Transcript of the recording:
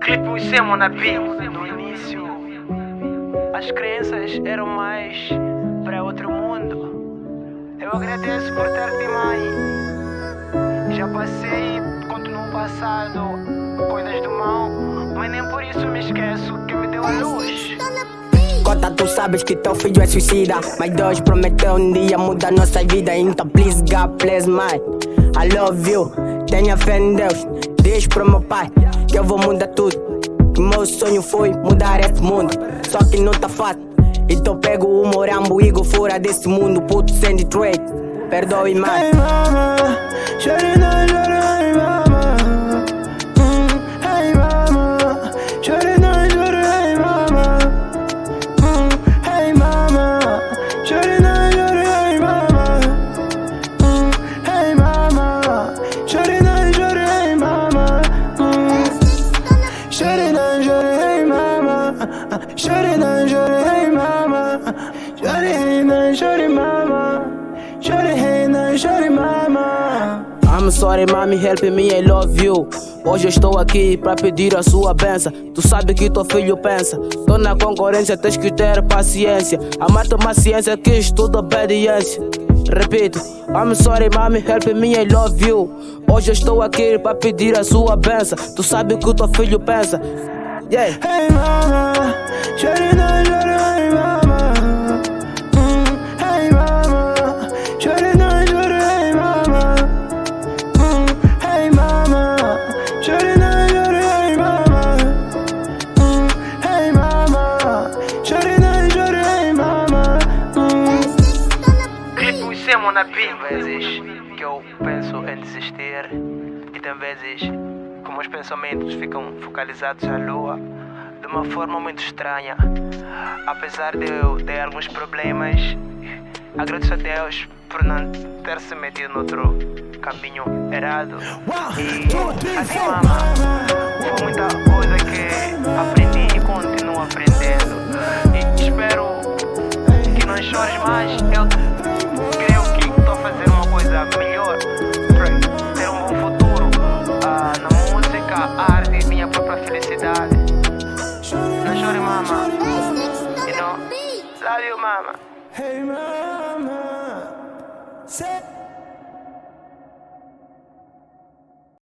Clipe o Semo na beat. No início, as crianças eram mais para outro mundo. Eu agradeço por ter-te, mãe. Já passei, continuo passado coisas do mal, mas nem por isso me esqueço que me deu a luz. Cota, tu sabes que teu filho é suicida, mas Deus prometeu um dia mudar nossa vida. Então please God, please mãe, I love you. Tenha fé em Deus, diz pro meu pai que eu vou mudar tudo. Que meu sonho foi mudar esse mundo, só que não tá fácil. Então pego o morambo e go fora desse mundo. Puto sem Detroit, perdoe mãe. Hey mama, shawty not hey mama. Hey mama, shawty not hey mama. Hey mama, shawty not hey mama. Hey mama, shawty not hey mama. Shawty not hey mama. Shawty not hey mama. Shawty not mama. Shawty hey not shawty mama. I'm sorry, mami, help me, I love you. Hoje eu estou aqui pra pedir a sua benção. Tu sabe que teu filho pensa. Tô na concorrência, tens que ter paciência. Amar tua ciência, que estudo obediência. Repito, I'm sorry, mami, help me, I love you. Hoje eu estou aqui pra pedir a sua benção. Tu sabe que teu filho pensa. Yeah. Hey mama, shawty not hey mama. Hey mama, shawty not hey mama. Hey mama, shawty not hey mama. Hey mama, shawty not hey mama. Clipe o Semo na beat. Tem vezes que eu penso em desistir, e tem vezes que meus pensamentos ficam focalizados à lua de uma forma muito estranha. Apesar de eu ter alguns problemas, agradeço a Deus por não ter se metido no outro caminho errado. E assim, mama, foi muita coisa que aprendi e continuo aprendendo. E espero que não chores mais. Eu creio que estou a fazer uma coisa melhor para ter um bom futuro na música, arte, minha própria felicidade. Não chore, mama. You know, love you, mama. Hey mama, say